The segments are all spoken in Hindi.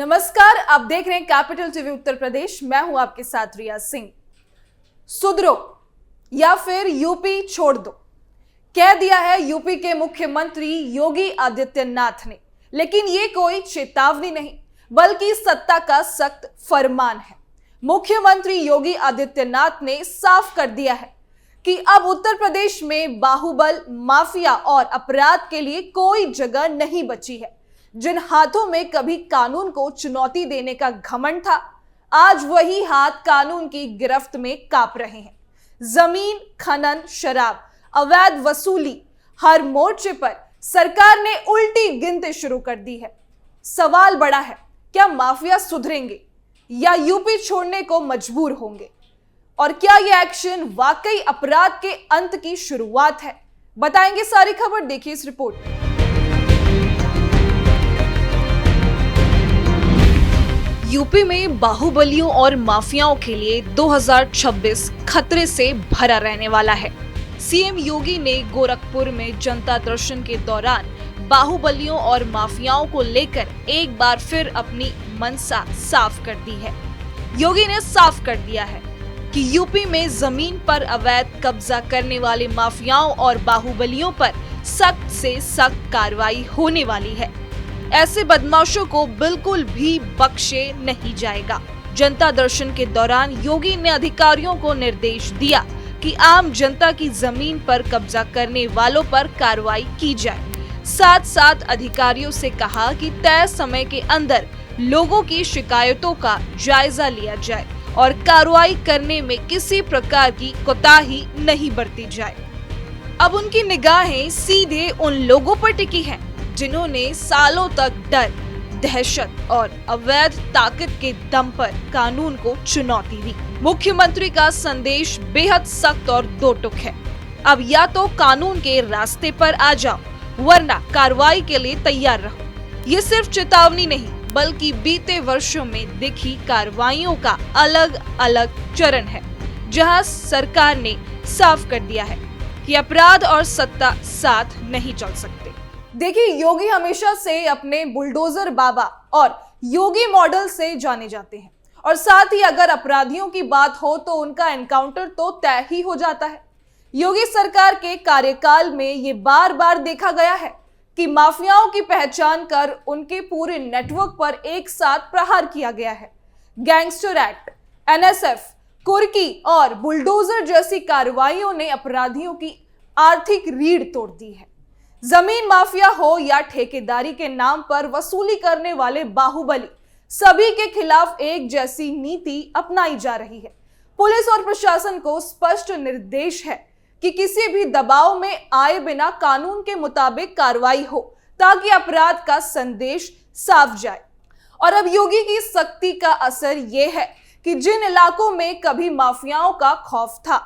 नमस्कार, आप देख रहे हैं कैपिटल टीवी उत्तर प्रदेश। मैं हूं आपके साथ रिया सिंह। सुधरो या फिर यूपी छोड़ दो, कह दिया है यूपी के मुख्यमंत्री योगी आदित्यनाथ ने। लेकिन ये कोई चेतावनी नहीं बल्कि सत्ता का सख्त फरमान है। मुख्यमंत्री योगी आदित्यनाथ ने साफ कर दिया है कि अब उत्तर प्रदेश में बाहुबल, माफिया और अपराध के लिए कोई जगह नहीं बची है। जिन हाथों में कभी कानून को चुनौती देने का घमंड था, आज वही हाथ कानून की गिरफ्त में कांप रहे हैं। जमीन खनन, शराब, अवैध वसूली, हर मोर्चे पर सरकार ने उल्टी गिनती शुरू कर दी है। सवाल बड़ा है, क्या माफिया सुधरेंगे या यूपी छोड़ने को मजबूर होंगे? और क्या यह एक्शन वाकई अपराध के अंत की शुरुआत है? बताएंगे सारी खबर, देखिए इस रिपोर्ट। यूपी में बाहुबलियों और माफियाओं के लिए 2026 खतरे से भरा रहने वाला है। सीएम योगी ने गोरखपुर में जनता दर्शन के दौरान बाहुबलियों और माफियाओं को लेकर एक बार फिर अपनी मंशा साफ कर दी है। योगी ने साफ कर दिया है कि यूपी में जमीन पर अवैध कब्जा करने वाले माफियाओं और बाहुबलियों पर सख्त से सख्त कार्रवाई होने वाली है। ऐसे बदमाशों को बिल्कुल भी बख्शे नहीं जाएगा। जनता दर्शन के दौरान योगी ने अधिकारियों को निर्देश दिया कि आम जनता की जमीन पर कब्जा करने वालों पर कार्रवाई की जाए। साथ साथ अधिकारियों से कहा कि तय समय के अंदर लोगों की शिकायतों का जायजा लिया जाए और कार्रवाई करने में किसी प्रकार की कोताही नहीं बरती जाए। अब उनकी निगाहें सीधे उन लोगों पर टिकी हैं जिन्होंने सालों तक डर, दहशत और अवैध ताकत के दम पर कानून को चुनौती दी। मुख्यमंत्री का संदेश बेहद सख्त और दो टुक है। अब या तो कानून के रास्ते पर आ जाओ, वरना कार्रवाई के लिए तैयार रहो। ये सिर्फ चेतावनी नहीं बल्कि बीते वर्षों में दिखी कार्रवाइयों का अलग अलग चरण है, जहां सरकार ने साफ कर दिया है कि अपराध और सत्ता साथ नहीं चल सकते। देखिए, योगी हमेशा से अपने बुलडोजर बाबा और योगी मॉडल से जाने जाते हैं और साथ ही अगर अपराधियों की बात हो तो उनका एनकाउंटर तो तय ही हो जाता है। योगी सरकार के कार्यकाल में ये बार बार देखा गया है कि माफियाओं की पहचान कर उनके पूरे नेटवर्क पर एक साथ प्रहार किया गया है। गैंगस्टर एक्ट, एनएसएफ, कुर्की और बुलडोजर जैसी कार्रवाइयों ने अपराधियों की आर्थिक रीढ़ तोड़ दी है। जमीन माफिया हो या ठेकेदारी के नाम पर वसूली करने वाले बाहुबली, सभी के खिलाफ एक जैसी नीति अपनाई जा रही है। पुलिस और प्रशासन को स्पष्ट निर्देश है कि किसी भी दबाव में आए बिना कानून के मुताबिक कार्रवाई हो, ताकि अपराध का संदेश साफ जाए। और अब योगी की सख्ती का असर यह है कि जिन इलाकों में कभी माफियाओं का खौफ था,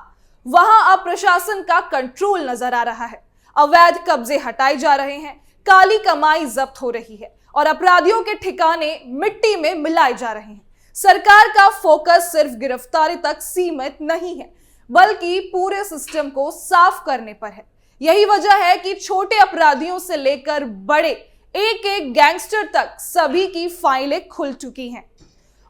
वहां अब प्रशासन का कंट्रोल नजर आ रहा है। अवैध कब्जे हटाए जा रहे हैं, काली कमाई जब्त हो रही है और अपराधियों के ठिकाने मिट्टी में मिलाए जा रहे हैं। सरकार का फोकस सिर्फ गिरफ्तारी तक सीमित नहीं है बल्कि पूरे सिस्टम को साफ करने पर है। यही वजह है कि छोटे अपराधियों से लेकर बड़े एक एक गैंगस्टर तक सभी की फाइलें खुल चुकी हैं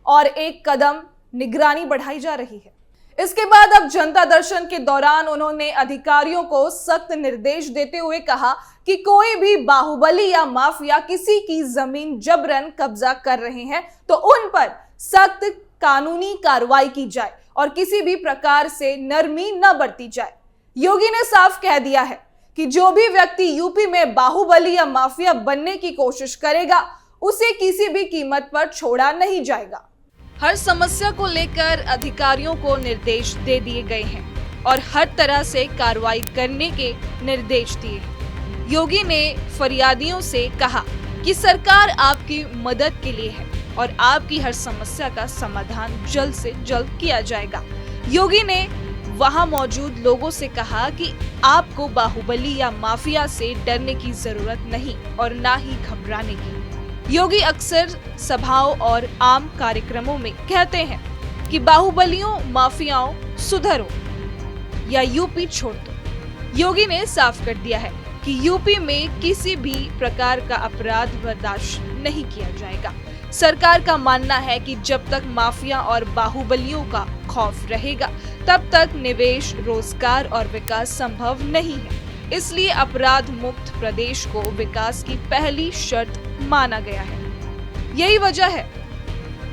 और एक कदम निगरानी बढ़ाई जा रही है। इसके बाद अब जनता दर्शन के दौरान उन्होंने अधिकारियों को सख्त निर्देश देते हुए कहा कि कोई भी बाहुबली या माफिया किसी की जमीन जबरन कब्जा कर रहे हैं तो उन पर सख्त कानूनी कार्रवाई की जाए और किसी भी प्रकार से नरमी न बरती जाए। योगी ने साफ कह दिया है कि जो भी व्यक्ति यूपी में बाहुबली या माफिया बनने की कोशिश करेगा, उसे किसी भी कीमत पर छोड़ा नहीं जाएगा। हर समस्या को लेकर अधिकारियों को निर्देश दे दिए गए हैं और हर तरह से कार्रवाई करने के निर्देश दिए हैं। योगी ने फरियादियों से कहा कि सरकार आपकी मदद के लिए है और आपकी हर समस्या का समाधान जल्द से जल्द किया जाएगा। योगी ने वहां मौजूद लोगों से कहा कि आपको बाहुबली या माफिया से डरने की जरूरत नहीं और ना ही घबराने की। योगी अक्सर सभाओं और आम कार्यक्रमों में कहते हैं कि बाहुबलियों, माफियाओं, सुधरो या यूपी छोड़ दो। योगी ने साफ कर दिया है कि यूपी में किसी भी प्रकार का अपराध बर्दाश्त नहीं किया जाएगा। सरकार का मानना है कि जब तक माफिया और बाहुबलियों का खौफ रहेगा तब तक निवेश, रोजगार और विकास संभव नहीं है। इसलिए अपराध मुक्त प्रदेश को विकास की पहली शर्त माना गया है। यही वजह है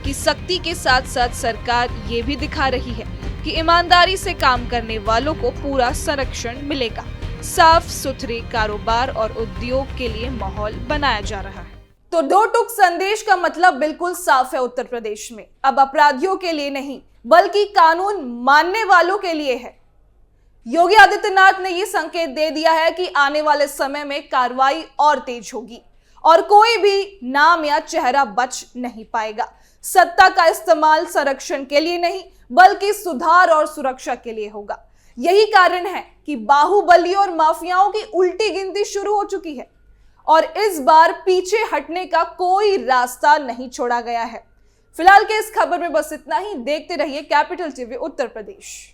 कि सख्ती के साथ साथ सरकार ये भी दिखा रही है कि ईमानदारी से काम करने वालों को पूरा संरक्षण मिलेगा। साफ सुथरे कारोबार और उद्योग के लिए माहौल बनाया जा रहा है। तो दो टूक संदेश का मतलब बिल्कुल साफ है उत्तर प्रदेश में। अब अपराधियों के लिए नहीं बल्कि कानून मानने वालों के लिए है। योगी आदित्यनाथ ने ये संकेत दे दिया है कि आने वाले समय में कार्रवाई और तेज होगी और कोई भी नाम या चेहरा बच नहीं पाएगा। सत्ता का इस्तेमाल संरक्षण के लिए नहीं बल्कि सुधार और सुरक्षा के लिए होगा। यही कारण है कि बाहुबलियों और माफियाओं की उल्टी गिनती शुरू हो चुकी है और इस बार पीछे हटने का कोई रास्ता नहीं छोड़ा गया है। फिलहाल के इस खबर में बस इतना ही। देखते रहिए कैपिटल टीवी उत्तर प्रदेश।